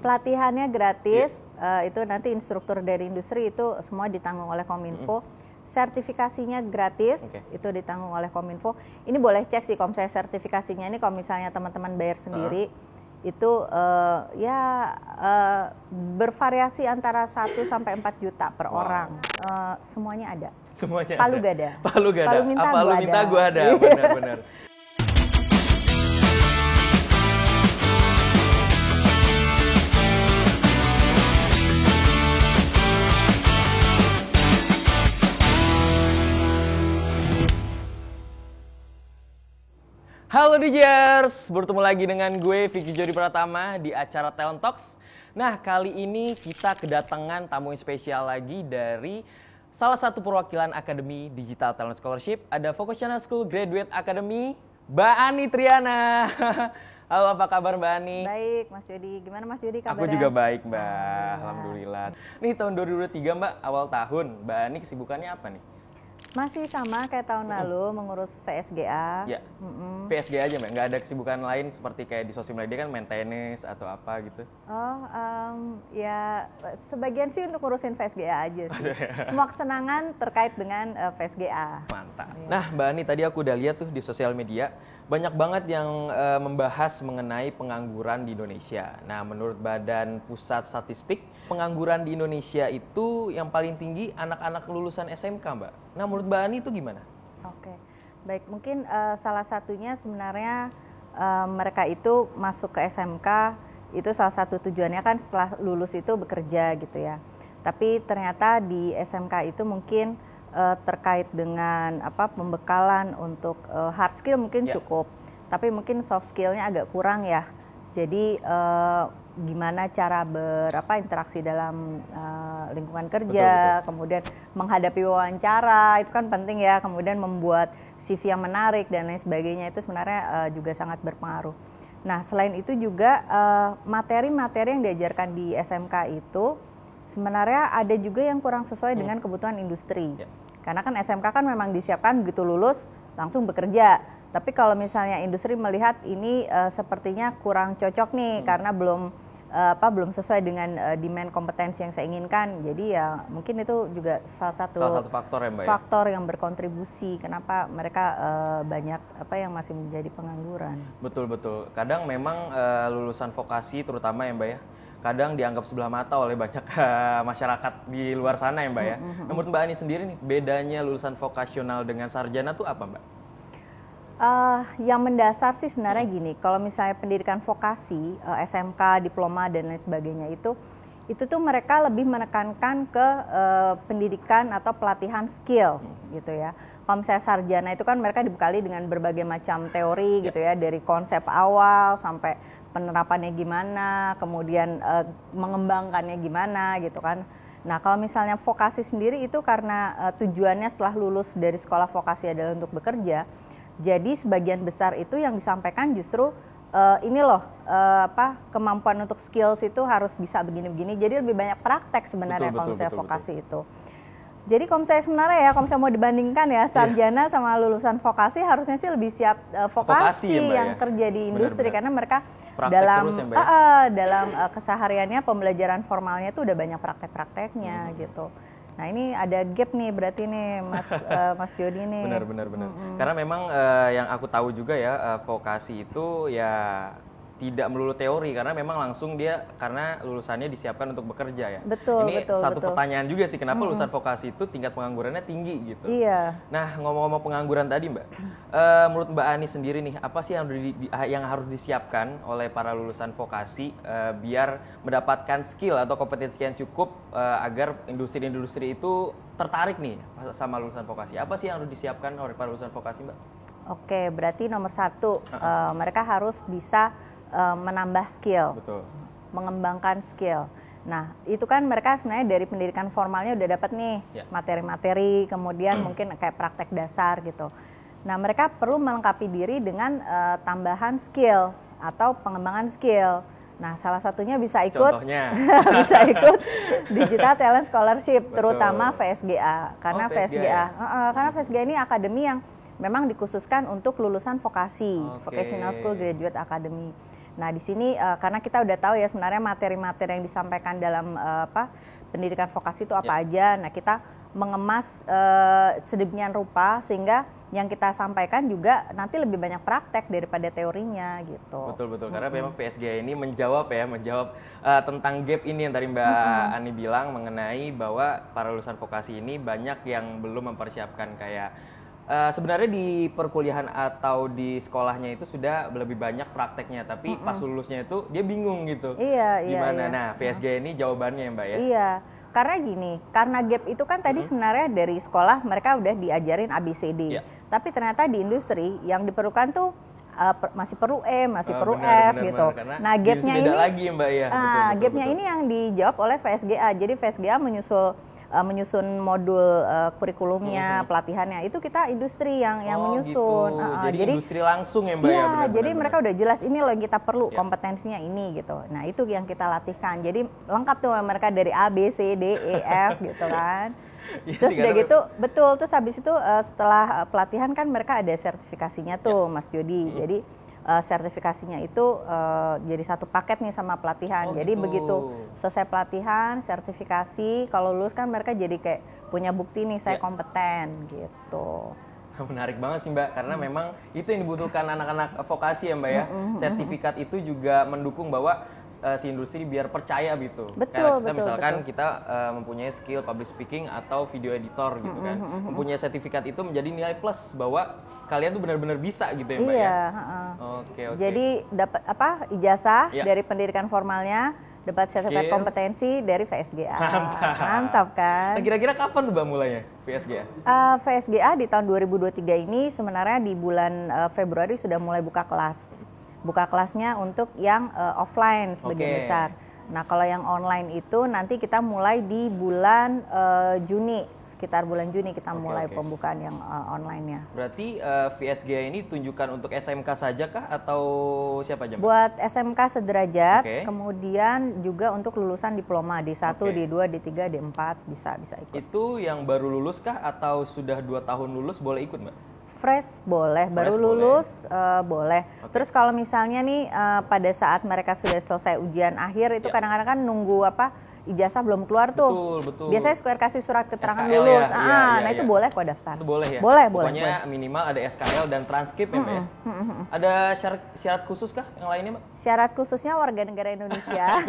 Pelatihannya gratis, itu nanti instruktur dari industri itu semua ditanggung oleh Kominfo. Sertifikasinya gratis, itu ditanggung oleh Kominfo. Ini boleh cek sih kalau misalnya sertifikasinya ini kalau misalnya teman-teman bayar sendiri, itu bervariasi antara 1 sampai 4 juta per orang. Semuanya ada. Semuanya Palu ada. gada. Palu gada. Palu minta Apa lu minta gua ada. Benar-benar. Halo DJers, bertemu lagi dengan gue Vicky Jody Pratama di acara Talent Talks. Nah, kali ini kita kedatangan tamu yang spesial lagi dari salah satu perwakilan Akademi Digital Talent Scholarship. Ada Vocational School Graduate Academy, Mbak Ani Triana. Halo, apa kabar Mbak Ani? Baik, Mas Jody. Gimana Mas Jody kabarnya? Aku juga baik, Mbak. Alhamdulillah. Nih tahun 2023 Mbak, awal tahun. Mbak Ani kesibukannya apa nih? Masih sama kayak tahun lalu, mengurus VSGA. Ya, VSGA aja Mbak, nggak ada kesibukan lain seperti kayak di sosial media kan main tenis atau apa gitu? Ya sebagian sih untuk ngurusin VSGA aja sih. Semua kesenangan terkait dengan VSGA. Mantap. Ya. Nah Mbak Ani, tadi aku udah lihat tuh di sosial media, banyak banget yang membahas mengenai pengangguran di Indonesia. Nah menurut Badan Pusat Statistik, pengangguran di Indonesia itu yang paling tinggi anak-anak lulusan SMK Mbak. Nah menurut Mbak Ani itu gimana? Oke, baik, mungkin salah satunya sebenarnya mereka itu masuk ke SMK, itu salah satu tujuannya kan setelah lulus itu bekerja gitu ya. Tapi ternyata di SMK itu mungkin terkait dengan pembekalan untuk hard skill mungkin cukup, tapi mungkin soft skillnya agak kurang ya. Jadi gimana cara berinteraksi dalam lingkungan kerja, betul. Kemudian menghadapi wawancara itu kan penting ya, kemudian membuat CV yang menarik dan lain sebagainya itu sebenarnya juga sangat berpengaruh. Nah selain itu juga materi-materi yang diajarkan di SMK itu sebenarnya ada juga yang kurang sesuai dengan kebutuhan industri. Karena kan SMK kan memang disiapkan begitu lulus langsung bekerja. Tapi kalau misalnya industri melihat ini sepertinya kurang cocok nih karena belum sesuai dengan demand kompetensi yang saya inginkan. Jadi ya mungkin itu juga salah satu faktor ya Mbak, faktor yang berkontribusi kenapa mereka banyak yang masih menjadi pengangguran. Betul. Kadang memang lulusan vokasi terutama ya Mbak ya, kadang dianggap sebelah mata oleh banyak masyarakat di luar sana ya Mbak ya. Menurut Mbak Ani sendiri nih, bedanya lulusan vokasional dengan sarjana tuh apa Mbak? Yang mendasar sih sebenarnya gini, kalau misalnya pendidikan vokasi, SMK, diploma dan lain sebagainya itu tuh mereka lebih menekankan ke pendidikan atau pelatihan skill gitu ya. Kalau misalnya sarjana itu kan mereka dibekali dengan berbagai macam teori gitu ya, dari konsep awal sampai penerapannya gimana, kemudian mengembangkannya gimana gitu kan. Nah kalau misalnya vokasi sendiri itu karena tujuannya setelah lulus dari sekolah vokasi adalah untuk bekerja, jadi sebagian besar itu yang disampaikan justru kemampuan untuk skills itu harus bisa begini-begini. Jadi lebih banyak praktek sebenarnya kalau misalnya vokasi itu. Jadi kalau misalnya sebenarnya ya, kalau misalnya mau dibandingkan ya sarjana sama lulusan vokasi harusnya sih lebih siap vokasi ya, yang kerja di industri. Karena mereka dalam kesehariannya pembelajaran formalnya itu udah banyak praktek-prakteknya gitu. Nah ini ada gap nih berarti nih Mas Jody nih. Benar. Karena memang yang aku tahu juga ya, vokasi itu ya tidak melulu teori karena memang langsung dia karena lulusannya disiapkan untuk bekerja ya. Betul. Satu pertanyaan juga sih, kenapa lulusan vokasi itu tingkat penganggurannya tinggi gitu. Iya. Nah ngomong-ngomong pengangguran tadi Mbak, menurut Mbak Ani sendiri nih, apa sih yang harus disiapkan oleh para lulusan vokasi biar mendapatkan skill atau kompetensi yang cukup agar industri-industri itu tertarik nih sama lulusan vokasi? Apa sih yang harus disiapkan oleh para lulusan vokasi Mbak? Oke, berarti nomor satu mereka harus bisa menambah skill, betul. Mengembangkan skill. Nah, itu kan mereka sebenarnya dari pendidikan formalnya udah dapat nih materi-materi, kemudian mungkin kayak praktek dasar gitu. Nah, mereka perlu melengkapi diri dengan tambahan skill atau pengembangan skill. Nah, salah satunya bisa ikut Digital Talent Scholarship, terutama VSGA, karena VSGA ini akademi yang memang dikhususkan untuk lulusan vokasi, Vocational School Graduate Academy. Nah, di sini karena kita udah tahu ya sebenarnya materi-materi yang disampaikan dalam pendidikan vokasi itu apa aja. Nah, kita mengemas sedemikian rupa sehingga yang kita sampaikan juga nanti lebih banyak praktek daripada teorinya gitu. Betul karena memang VSG ini menjawab tentang gap ini yang tadi Mbak Ani bilang mengenai bahwa para lulusan vokasi ini banyak yang belum mempersiapkan kayak sebenarnya di perkuliahan atau di sekolahnya itu sudah lebih banyak prakteknya, tapi pas lulusnya itu dia bingung gitu. Gimana? Nah, VSG ini jawabannya ya Mbak ya? Iya, karena gini, karena gap itu kan tadi sebenarnya dari sekolah mereka udah diajarin ABCD, tapi ternyata di industri yang diperlukan tuh masih perlu E, masih perlu F gitu. Nah, gapnya ini lagi Mbak ya. Gapnya ini yang dijawab oleh VSGA. Jadi VSGA menyusun modul kurikulumnya, pelatihannya itu kita industri yang menyusun. Gitu. Jadi industri langsung ya Mbak ya. Jadi mereka udah jelas ini loh yang kita perlu kompetensinya ini gitu. Nah itu yang kita latihkan. Jadi lengkap tuh mereka dari A, B, C, D, E, F gitu kan. Terus udah gitu betul. Terus habis itu setelah pelatihan kan mereka ada sertifikasinya tuh Mas Jody. Jadi sertifikasinya itu jadi satu paket nih sama pelatihan. Jadi begitu selesai pelatihan, sertifikasi, kalau lulus kan mereka jadi kayak punya bukti nih saya kompeten gitu. Menarik banget sih Mbak, karena memang itu yang dibutuhkan anak-anak vokasi ya Mbak ya. Sertifikat itu juga mendukung bahwa si industri biar percaya gitu. Betul, kita misalkan kita mempunyai skill public speaking atau video editor gitu kan. Mempunyai sertifikat itu menjadi nilai plus bahwa kalian tuh benar-benar bisa gitu ya Mbak ya. Oke. Jadi dapat ijazah dari pendidikan formalnya, dapat sertifikat kompetensi dari VSGA. Mantap kan? Nah, kira-kira kapan tuh Mbak mulainya VSGA? VSGA di tahun 2023 ini sebenarnya di bulan Februari sudah mulai buka kelas. Buka kelasnya untuk yang offline sebagian besar. Nah, kalau yang online itu nanti kita mulai di bulan Juni. Sekitar bulan Juni kita mulai pembukaan yang online-nya. Berarti VSGA ini tunjukkan untuk SMK saja kah atau siapa aja? Buat SMK sederajat, kemudian juga untuk lulusan diploma D1, D2, D3, D4 bisa ikut. Itu yang baru lulus kah atau sudah 2 tahun lulus boleh ikut Mbak? Fresh boleh, baru lulus boleh. Terus kalau misalnya nih pada saat mereka sudah selesai ujian akhir itu kadang-kadang kan nunggu ijazah belum keluar tuh. Betul. Biasanya suka kasih surat keterangan lulus. Nah itu boleh kok daftar. Itu boleh ya? Boleh. Pokoknya minimal ada SKL dan transkrip ya Mbak ya? Ada syarat khusus kah yang lainnya Mbak? Syarat khususnya warga negara Indonesia.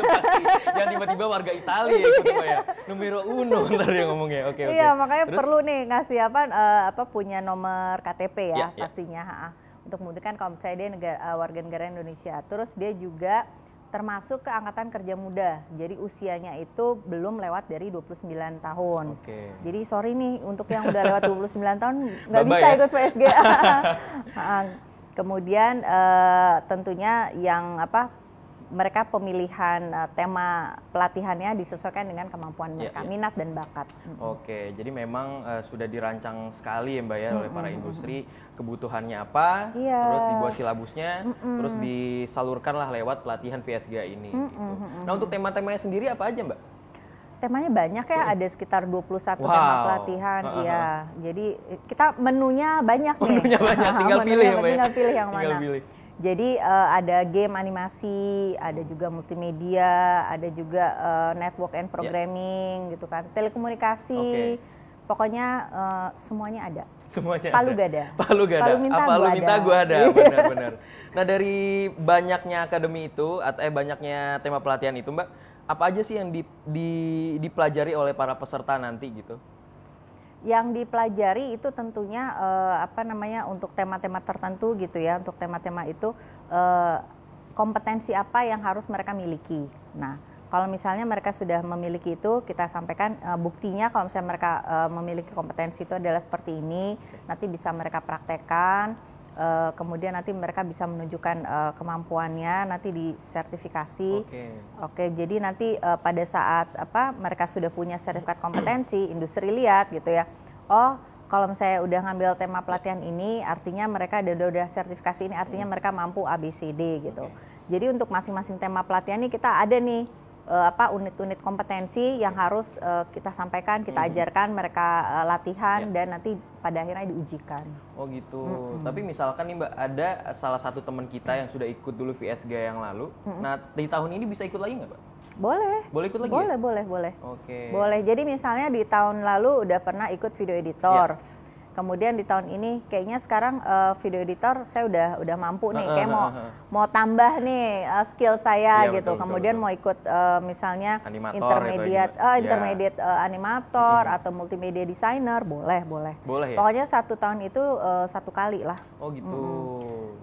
Yang tiba-tiba warga Italia ya Mbak ya? Numero uno ntar dia ngomongnya. Oke. Iya makanya perlu nih ngasih punya nomor KTP ya pastinya. Untuk membuktikan kalau misalnya dia warga negara Indonesia. Terus dia juga termasuk ke angkatan kerja muda. Jadi usianya itu belum lewat dari 29 tahun. Jadi sorry nih untuk yang udah lewat 29 tahun nggak bisa ikut VSGA. Kemudian tentunya yang mereka pemilihan tema pelatihannya disesuaikan dengan kemampuan mereka, minat dan bakat. Jadi memang sudah dirancang sekali ya Mbak ya oleh para industri kebutuhannya apa, terus dibuat silabusnya, terus disalurkanlah lewat pelatihan VSGA ini. Gitu. Nah untuk tema-temanya sendiri apa aja Mbak? Temanya banyak ya, ada sekitar 21 tema pelatihan. Iya, jadi kita menunya banyak nih. Menunya banyak, tinggal pilih ya Mbak. Tinggal pilih yang mana. Jadi ada game animasi, ada juga multimedia, ada juga network and programming gitu kan, telekomunikasi, pokoknya semuanya ada. Semuanya Palu gada. Palu minta gua ada. Benar. Nah dari banyaknya akademi itu atau banyaknya tema pelatihan itu Mbak, apa aja sih yang dipelajari oleh para peserta nanti gitu? Yang dipelajari itu tentunya untuk tema-tema tertentu gitu ya. Untuk tema-tema itu kompetensi apa yang harus mereka miliki. Nah, kalau misalnya mereka sudah memiliki itu, kita sampaikan buktinya kalau misalnya mereka memiliki kompetensi itu adalah seperti ini, nanti bisa mereka praktekkan. Kemudian nanti mereka bisa menunjukkan kemampuannya nanti di sertifikasi. Jadi nanti pada saat mereka sudah punya sertifikat kompetensi, industri lihat gitu ya. Oh, kalau misalnya udah ngambil tema pelatihan ini, artinya mereka udah sertifikasi ini, artinya mereka mampu ABCD gitu. Jadi untuk masing-masing tema pelatihan ini kita ada nih unit-unit kompetensi yang harus kita sampaikan, kita ajarkan, mereka latihan dan nanti pada akhirnya diujikan. Oh gitu. Tapi misalkan nih Mbak, ada salah satu teman kita yang sudah ikut dulu VSG yang lalu. Nah di tahun ini bisa ikut lagi nggak Mbak? Boleh. Boleh ikut lagi? Boleh. Oke. Boleh. Jadi misalnya di tahun lalu udah pernah ikut video editor. Kemudian di tahun ini kayaknya sekarang video editor saya udah mampu nih, kayak mau tambah nih skill saya gitu. Kemudian mau ikut misalnya animator intermediate animator atau multimedia designer, boleh. Boleh ya? Pokoknya 1 tahun itu 1 kali lah. Oh gitu.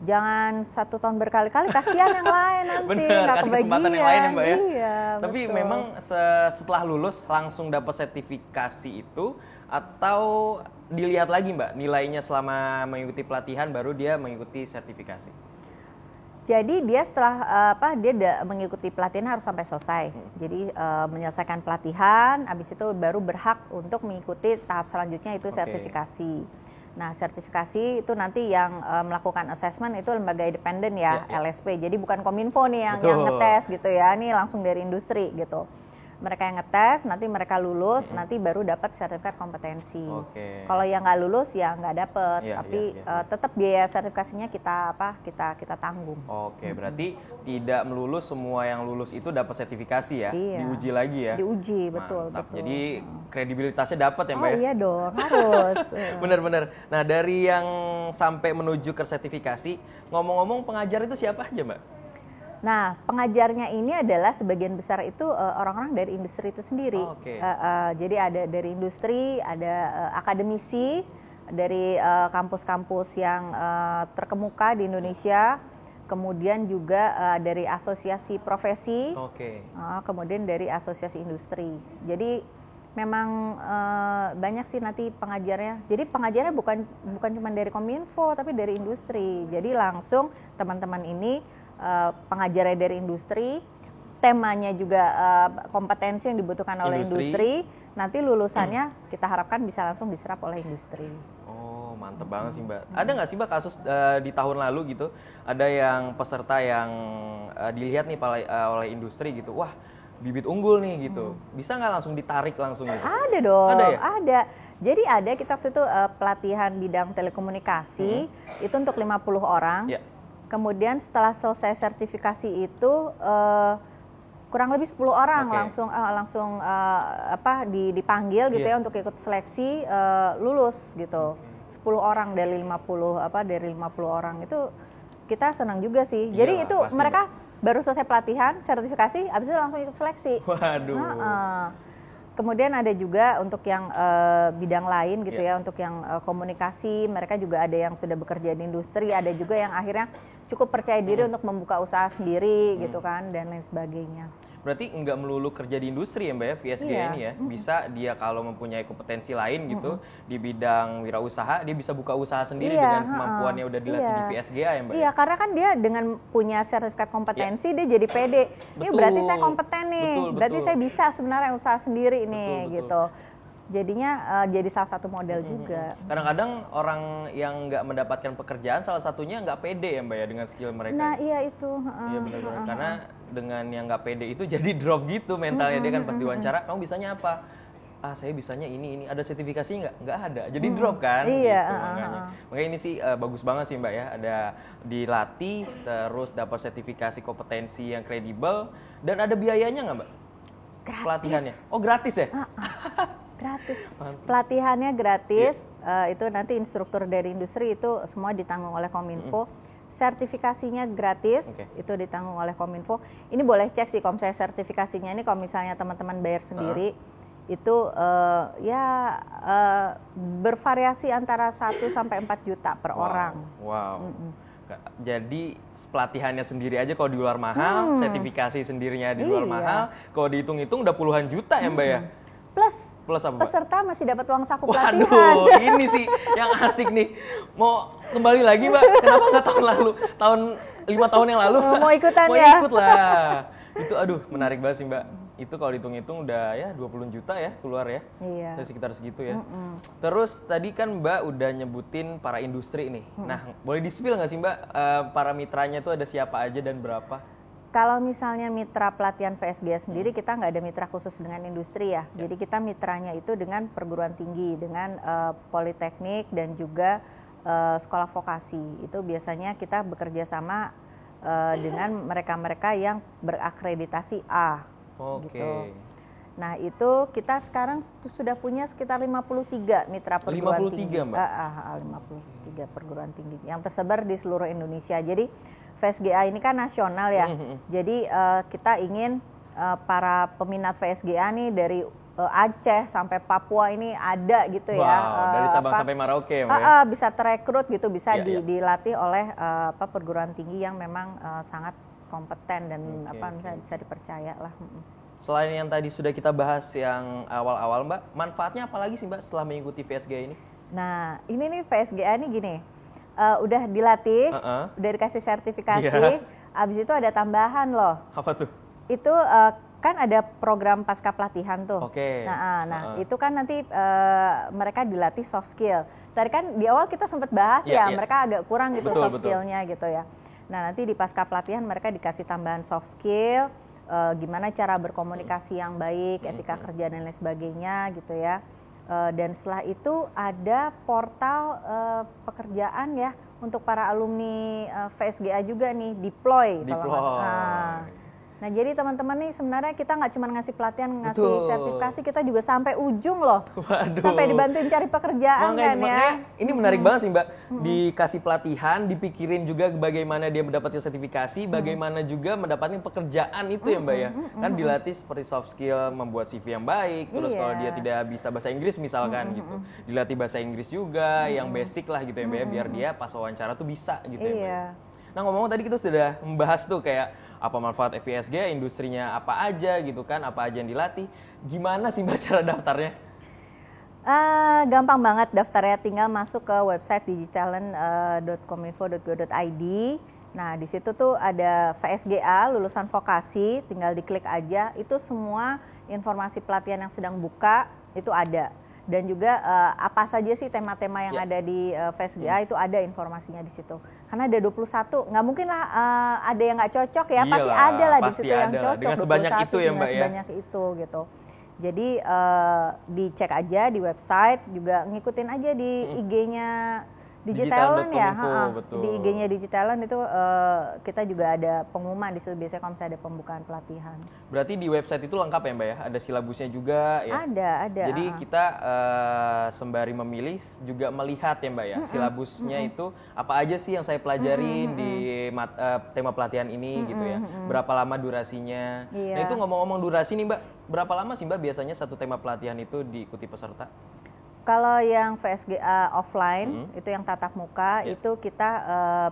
Jangan 1 tahun berkali-kali, kasihan yang lain nanti. Bener, nggak kasih kesempatan yang lain ya Mbak ya? Iya, tapi betul. memang setelah lulus langsung dapat sertifikasi itu, atau dilihat lagi Mbak nilainya selama mengikuti pelatihan baru dia mengikuti sertifikasi? Jadi dia setelah dia mengikuti pelatihan harus sampai selesai. Jadi menyelesaikan pelatihan, habis itu baru berhak untuk mengikuti tahap selanjutnya itu sertifikasi. Nah, sertifikasi itu nanti yang melakukan assessment itu lembaga independen ya, LSP. Jadi bukan Kominfo nih yang ngetes gitu ya, ini langsung dari industri gitu. Mereka yang ngetes, nanti mereka lulus, nanti baru dapat sertifikat kompetensi. Kalau yang nggak lulus ya nggak dapat, tapi tetap biaya sertifikasinya kita tanggung. Oke, berarti tidak melulus semua yang lulus itu dapat sertifikasi ya, diuji lagi ya. Diuji, betul. Jadi kredibilitasnya dapat ya Mbak ya? Iya dong, harus. Bener. Nah dari yang sampai menuju ke sertifikasi, ngomong-ngomong pengajar itu siapa aja Mbak? Nah, pengajarnya ini adalah sebagian besar itu orang-orang dari industri itu sendiri. Jadi ada dari industri, ada akademisi dari kampus-kampus yang terkemuka di Indonesia, kemudian juga dari asosiasi profesi, kemudian dari asosiasi industri. Jadi memang banyak sih nanti pengajarnya. Jadi pengajarnya bukan cuma dari Kominfo, tapi dari industri. Jadi langsung teman-teman ini pengajarnya dari industri, temanya juga kompetensi yang dibutuhkan oleh industri. Nanti lulusannya kita harapkan bisa langsung diserap oleh industri. Oh, mantep banget sih Mbak. Ada nggak sih Mbak kasus di tahun lalu gitu, ada yang peserta yang dilihat nih oleh industri gitu, wah bibit unggul nih gitu, bisa nggak langsung ditarik langsung gitu? Ada dong, ada ya? Ada. Jadi ada, kita waktu itu pelatihan bidang telekomunikasi, itu untuk 50 orang. Kemudian setelah selesai sertifikasi itu kurang lebih 10 orang langsung dipanggil gitu ya untuk ikut seleksi, lulus gitu. 10 orang dari 50 orang itu kita senang juga sih. Jadi itu mereka baru selesai pelatihan, sertifikasi, habis itu langsung ikut seleksi. Waduh. Kemudian ada juga untuk yang bidang lain gitu ya, untuk yang komunikasi, mereka juga ada yang sudah bekerja di industri, ada juga yang akhirnya cukup percaya diri untuk membuka usaha sendiri gitu kan, dan lain sebagainya. Berarti nggak melulu kerja di industri ya Mbak ya, VSG ini ya. Bisa dia kalau mempunyai kompetensi lain gitu di bidang wirausaha, dia bisa buka usaha sendiri dengan kemampuan yang udah dilatih di VSGA ya Mbak? Iya, karena kan dia dengan punya sertifikat kompetensi, dia jadi pede. Ini berarti saya kompeten nih, berarti saya bisa sebenarnya usaha sendiri nih gitu. Jadinya jadi salah satu model juga. Kadang-kadang orang yang nggak mendapatkan pekerjaan salah satunya nggak pede ya Mbak ya dengan skill mereka. Nah iya itu. Iya benar-benar. Karena dengan yang nggak pede itu jadi drop gitu mentalnya dia kan pas diwawancara, kamu bisanya apa? Saya bisanya ini. Ada sertifikasinya nggak ada. Jadi drop kan. Iya. Gitu, makanya ini sih bagus banget sih Mbak ya. Ada dilatih terus dapat sertifikasi kompetensi yang kredibel dan ada biayanya nggak Mbak? Gratis. Pelatihannya. Oh gratis ya? Gratis. Pelatihannya gratis, itu nanti instruktur dari industri itu semua ditanggung oleh Kominfo. Sertifikasinya gratis, itu ditanggung oleh Kominfo. Ini boleh cek sih kalau misalnya sertifikasinya ini kalau misalnya teman-teman bayar sendiri, itu bervariasi antara 1 sampai 4 juta per orang. Wow. Jadi pelatihannya sendiri aja kalau di luar mahal, sertifikasi sendirinya di luar mahal, kalau dihitung-hitung udah puluhan juta ya Mbak ya? Plus apa, Mbak? Peserta masih dapat uang saku pelatihan. Waduh, ini sih yang asik nih. Mau kembali lagi Mbak, kenapa nggak tahun lalu? 5 tahun yang lalu? Mau ikutan mau ya? Ikut lah. Itu menarik banget sih Mbak. Itu kalau dihitung-hitung udah ya 20 juta ya keluar ya. Iya. Sekitar segitu ya. Terus tadi kan Mbak udah nyebutin para industri nih. Nah, boleh di-spill nggak sih Mbak para mitranya itu ada siapa aja dan berapa? Kalau misalnya mitra pelatihan VSGA sendiri, kita nggak ada mitra khusus dengan industri ya. Jadi kita mitranya itu dengan perguruan tinggi, dengan politeknik dan juga sekolah vokasi. Itu biasanya kita bekerja sama dengan mereka-mereka yang berakreditasi A. Oke. Gitu. Nah itu kita sekarang sudah punya sekitar 53 mitra perguruan 53, tinggi. Mbak? 53 perguruan tinggi yang tersebar di seluruh Indonesia. Jadi VSGA ini kan nasional ya. Jadi kita ingin para peminat VSGA nih dari Aceh sampai Papua ini ada gitu ya. Wow, dari Sabang sampai Merauke ya, Mbak ya? Bisa terekrut gitu, bisa Ya, ya. dilatih oleh perguruan tinggi yang memang sangat kompeten dan misalnya bisa dipercaya lah. Selain yang tadi sudah kita bahas yang awal-awal, Mbak, manfaatnya apa lagi sih, Mbak, setelah mengikuti VSGA ini? Nah, ini nih VSGA ini gini, udah dilatih, udah dikasih sertifikasi, abis itu ada tambahan loh. Apa tuh? Itu kan ada program pasca pelatihan tuh. Oke. Nah, itu kan nanti mereka dilatih soft skill. Tadi kan di awal kita sempat bahas mereka agak kurang gitu soft skillnya gitu ya. Nah, nanti di pasca pelatihan mereka dikasih tambahan soft skill, gimana cara berkomunikasi yang baik, etika kerja dan lain sebagainya gitu ya. Dan setelah itu ada portal pekerjaan ya untuk para alumni VSGA juga nih, Deploy. Nah jadi teman-teman nih sebenarnya kita nggak cuma ngasih pelatihan, ngasih sertifikasi, kita juga sampai ujung loh. Waduh. Sampai dibantuin cari pekerjaan makanya, ini menarik banget sih Mbak, dikasih pelatihan, dipikirin juga bagaimana dia mendapatkan sertifikasi, bagaimana juga mendapatkan pekerjaan itu ya Mbak ya. Kan dilatih seperti soft skill, membuat CV yang baik, terus kalau dia tidak bisa bahasa Inggris misalkan gitu, dilatih bahasa Inggris juga, yang basic lah gitu ya Mbak ya, biar dia pas wawancara tuh bisa gitu ya Mbak ya. Nah ngomong-ngomong tadi kita sudah membahas tuh kayak apa manfaat VSGA, industrinya apa aja gitu kan, apa aja yang dilatih. Gimana sih Mbak cara daftarnya? Gampang banget daftarnya, tinggal masuk ke website digitalent.kominfo.go.id. Nah di situ tuh ada VSGA, lulusan vokasi, tinggal diklik aja. Itu semua informasi pelatihan yang sedang buka itu ada. Dan juga apa saja sih tema-tema yang ada di VSGA itu ada informasinya di situ. Karena ada 21, nggak mungkin lah ada yang nggak cocok ya, pasti ada lah di situ yang cocok. Dengan sebanyak itu ya Mbak ya. Sebanyak itu gitu. Jadi dicek aja di website, juga ngikutin aja di IG-nya Digitalent ya, di IG-nya Digitalent itu kita juga ada pengumuman di situ biasanya kalau misalnya ada pembukaan pelatihan. Berarti di website itu lengkap ya Mbak ya, ada silabusnya juga ya? Ada. Jadi kita sembari memilih juga melihat ya Mbak ya, silabusnya itu apa aja sih yang saya pelajarin di tema pelatihan ini gitu ya, berapa lama durasinya. Nah itu ngomong-ngomong durasi nih Mbak, berapa lama sih Mbak biasanya satu tema pelatihan itu diikuti peserta? Kalau yang VSGA offline itu yang tatap muka itu kita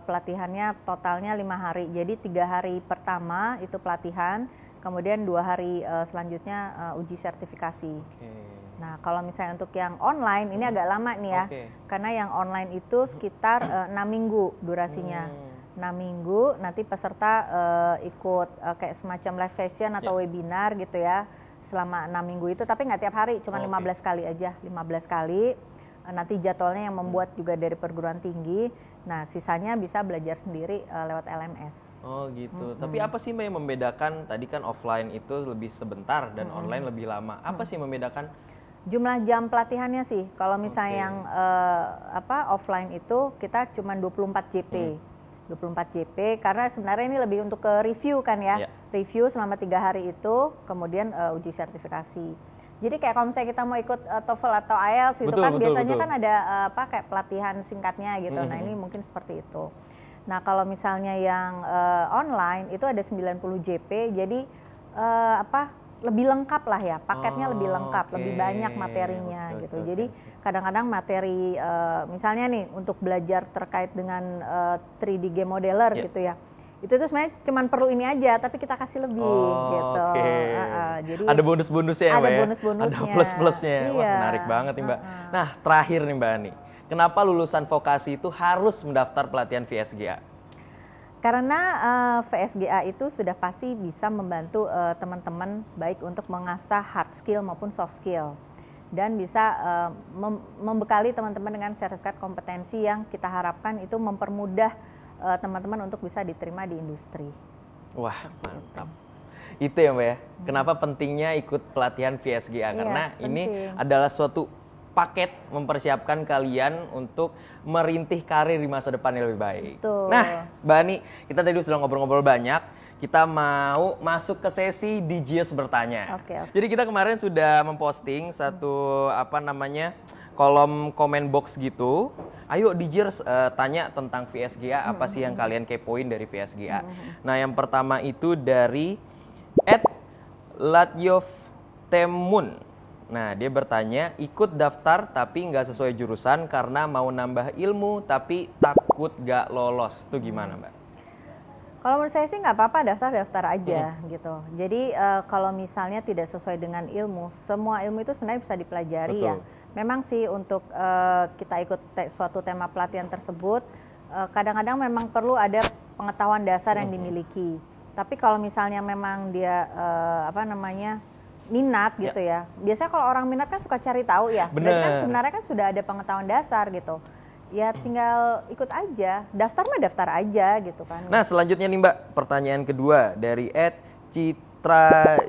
pelatihannya totalnya 5 hari. Jadi 3 hari pertama itu pelatihan, kemudian 2 hari selanjutnya uji sertifikasi. Nah kalau misalnya untuk yang online ini agak lama nih ya, karena yang online itu sekitar 6 minggu durasinya. 6 minggu nanti peserta ikut kayak semacam live session atau webinar gitu ya. Selama 6 minggu itu, tapi nggak tiap hari, cuma 15 kali aja, 15 kali. Nanti jadwalnya yang membuat juga dari perguruan tinggi. Nah, sisanya bisa belajar sendiri lewat LMS. Oh gitu. Tapi apa sih Mbak yang membedakan? Tadi kan offline itu lebih sebentar dan online lebih lama. Apa sih yang membedakan? Jumlah jam pelatihannya sih. Kalau misalnya yang offline itu kita cuma 24 JP. 24 JP karena sebenarnya ini lebih untuk ke review kan ya. Review selama 3 hari itu, kemudian uji sertifikasi. Jadi kayak kalau misalnya kita mau ikut TOEFL atau IELTS itu kan biasanya kan ada kayak pelatihan singkatnya gitu. Nah ini mungkin seperti itu. Nah kalau misalnya yang online itu ada 90 JP, jadi lebih lengkap lah ya, paketnya lebih lengkap, lebih banyak materinya gitu. Jadi kadang-kadang materi misalnya nih untuk belajar terkait dengan 3D game modeler gitu ya. Itu tuh sebenarnya cuma perlu ini aja, tapi kita kasih lebih gitu. Jadi ada bonus-bonusnya ya Mbak ya? Ada bonus-bonusnya. Ada plus-plusnya. Wah menarik banget nih Mbak. Nah terakhir nih Mbak Ani, kenapa lulusan vokasi itu harus mendaftar pelatihan VSGA? Karena VSGA itu sudah pasti bisa membantu teman-teman baik untuk mengasah hard skill maupun soft skill. Dan bisa membekali teman-teman dengan sertifikat kompetensi yang kita harapkan itu mempermudah teman-teman untuk bisa diterima di industri. Wah, mantap. Itu ya Mbak ya. Kenapa pentingnya ikut pelatihan VSGA? Iya, Karena ini penting. adalah suatu paket mempersiapkan kalian untuk merintih karir di masa depan yang lebih baik. Betul. Nah, Mbak Ani, kita tadi sudah ngobrol-ngobrol banyak. Kita mau masuk ke sesi DJs bertanya. Oke. Jadi kita kemarin sudah memposting satu kolom komen box gitu. Ayo DJers tanya tentang VSGA, apa sih yang kalian kepoin dari VSGA. Nah, yang pertama itu dari @Latyov Temun. Nah, dia bertanya, ikut daftar tapi nggak sesuai jurusan karena mau nambah ilmu tapi takut nggak lolos. Itu gimana, Mbak? Kalau menurut saya sih nggak apa-apa, daftar aja gitu. Jadi kalau misalnya tidak sesuai dengan ilmu, semua ilmu itu sebenarnya bisa dipelajari. Betul. Ya. Memang sih untuk kita ikut suatu tema pelatihan tersebut, kadang-kadang memang perlu ada pengetahuan dasar yang dimiliki. Tapi kalau misalnya memang dia minat gitu ya. Biasanya kalau orang minat kan suka cari tahu ya. Bener. Berarti kan sebenarnya kan sudah ada pengetahuan dasar gitu. Ya tinggal ikut aja. Daftar mah daftar aja gitu kan. Nah, selanjutnya nih Mbak, pertanyaan kedua dari @Citra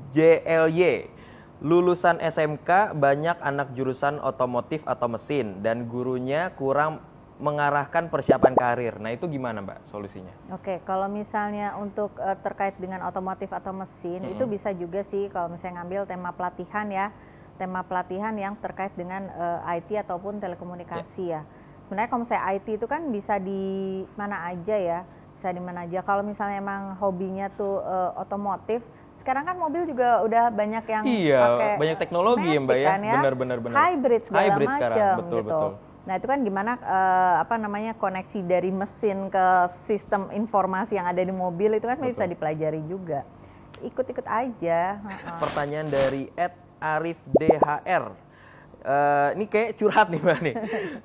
JLY. Lulusan SMK banyak anak jurusan otomotif atau mesin dan gurunya kurang mengarahkan persiapan karir. Nah, itu gimana Mbak solusinya? Oke, kalau misalnya untuk terkait dengan otomotif atau mesin, itu bisa juga sih kalau misalnya ngambil tema pelatihan ya. Tema pelatihan yang terkait dengan IT ataupun telekomunikasi ya. Sebenarnya kalau misalnya IT itu kan bisa di mana aja ya. Bisa di mana aja. Kalau misalnya emang hobinya tuh otomotif, sekarang kan mobil juga udah banyak yang pakai banyak teknologi ya Mbak ya. kan ya. Benar. Hybrid segala macam sekarang, gitu. betul. Nah itu kan gimana koneksi dari mesin ke sistem informasi yang ada di mobil itu kan bisa dipelajari juga. Ikut-ikut aja. Pertanyaan dari @ArifDHR. Ini kayak curhat nih Mbak nih.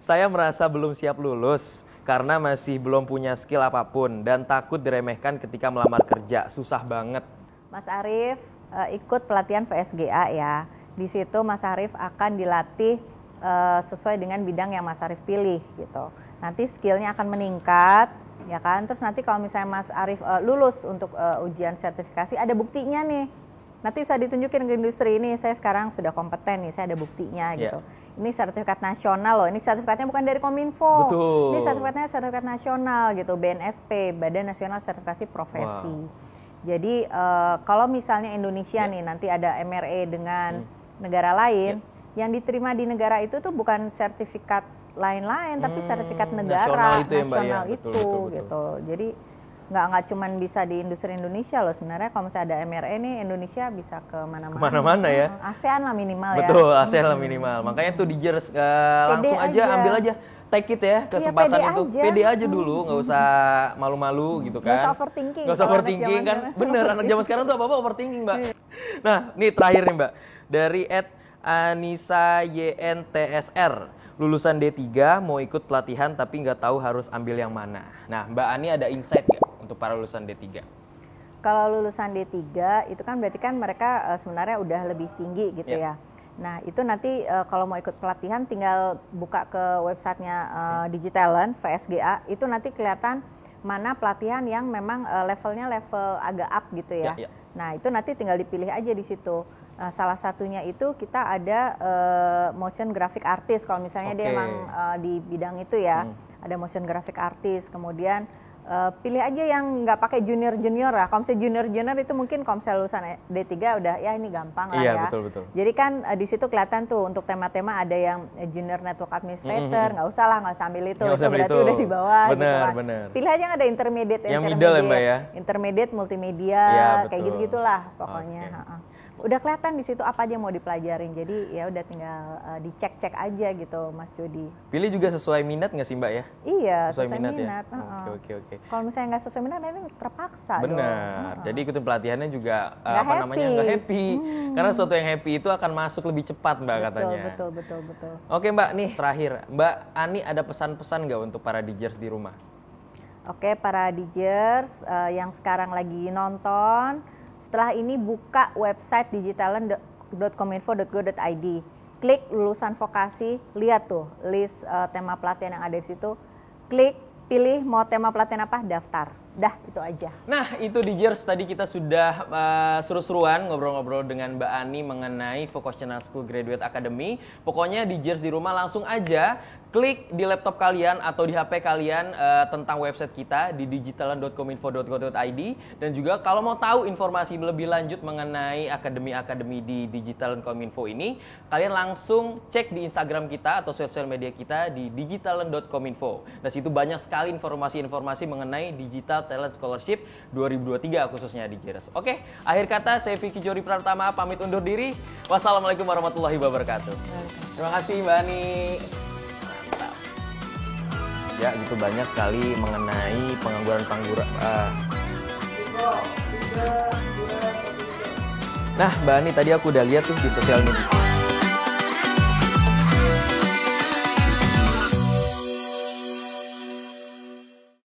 Saya merasa belum siap lulus karena masih belum punya skill apapun dan takut diremehkan ketika melamar kerja. Susah banget. Mas Arif ikut pelatihan VSGA ya. Di situ Mas Arif akan dilatih sesuai dengan bidang yang Mas Arif pilih gitu. Nanti skillnya akan meningkat, ya kan. Terus nanti kalau misalnya Mas Arif lulus untuk ujian sertifikasi, ada buktinya nih. Nanti bisa ditunjukin ke industri ini, saya sekarang sudah kompeten nih, saya ada buktinya gitu. Ini sertifikat nasional loh, ini sertifikatnya bukan dari Kominfo. Betul. Ini sertifikatnya sertifikat nasional gitu, BNSP, Badan Nasional Sertifikasi Profesi. Jadi kalau misalnya Indonesia nih nanti ada MRE dengan negara lain, yang diterima di negara itu tuh bukan sertifikat lain-lain, tapi sertifikat negara nasional itu ya, Mbak, nasional ya? itu Betul. gitu. Jadi nggak cuman bisa di industri Indonesia loh sebenarnya. Kalau misalnya ada MRE nih, Indonesia bisa ke mana-mana. Kemana-mana ya. ASEAN lah minimal ya. Betul, ASEAN lah minimal. Makanya tuh DJers langsung aja ambil aja. Take it ya kesempatan pede itu. aja. Pede aja dulu, nggak usah malu-malu gitu kan. Nggak usah overthinking. Nggak usah kalau anak overthinking zaman kan. sekarang. Bener, anak zaman sekarang tuh apa-apa overthinking Mbak. Nah, nih terakhir nih Mbak. Dari @Anissa YNTSR. Lulusan D3 mau ikut pelatihan tapi nggak tahu harus ambil yang mana. Nah, Mbak Ani ada insight nggak untuk para lulusan D3? Kalau lulusan D3 itu kan berarti kan mereka sebenarnya udah lebih tinggi gitu ya. Nah itu nanti kalau mau ikut pelatihan tinggal buka ke websitenya Digitalent VSGA, itu nanti kelihatan mana pelatihan yang memang levelnya level agak up gitu ya. Nah itu nanti tinggal dipilih aja di situ. Salah satunya itu kita ada motion graphic artist kalau misalnya dia emang di bidang itu ya. Ada motion graphic artist, kemudian pilih aja yang nggak pakai junior lah. Kalau misalnya junior itu mungkin kalau misalnya lulusan D3 udah ya ini gampang lah ya. Betul. Jadi kan di situ kelihatan tuh untuk tema-tema ada yang junior network administrator, nggak usah ambil itu. Itu berarti udah di bawah gitu kan. Pilih aja yang ada intermediate, yang middle ya Mbak ya. Intermediate, multimedia, kayak gitu-gitulah pokoknya. Udah kelihatan di situ apa aja yang mau dipelajarin. Jadi ya udah tinggal dicek-cek aja gitu Mas Jody. Pilih juga sesuai minat nggak sih Mbak ya? Iya, sesuai minat. Ya? Oke. Kalau misalnya nggak sesuai minat, ini terpaksa. Benar. Jadi ikutin pelatihannya juga nggak happy. Karena sesuatu yang happy itu akan masuk lebih cepat Mbak katanya. Betul. Oke Mbak, nih terakhir Mbak Ani ada pesan-pesan nggak untuk para DJers di rumah? Oke, para DJers yang sekarang lagi nonton, setelah ini buka website digitalent.kominfo.go.id. Klik lulusan vokasi, lihat tuh list tema pelatihan yang ada di situ. Klik, pilih mau tema pelatihan apa, daftar. Dah, itu aja. Nah, itu di Jers tadi kita sudah seru-seruan ngobrol-ngobrol dengan Mbak Ani mengenai Vocational School Graduate Academy. Pokoknya di Jers di rumah langsung aja klik di laptop kalian atau di HP kalian tentang website kita di digitalent.kominfo.go.id, dan juga kalau mau tahu informasi lebih lanjut mengenai akademi-akademi di Digitalent Kominfo ini, kalian langsung cek di Instagram kita atau sosial media kita di digitalent.kominfo. Nah, situ banyak sekali informasi-informasi mengenai Digital Talent Scholarship 2023 khususnya di Jers. Oke, akhir kata saya Vicky Jori Pratama pamit undur diri. Wassalamualaikum warahmatullahi wabarakatuh. Terima kasih Mbak Ani. Ya, gitu banyak sekali mengenai pengangguran. Nah, Mbak Ani tadi aku udah lihat tuh di sosial media.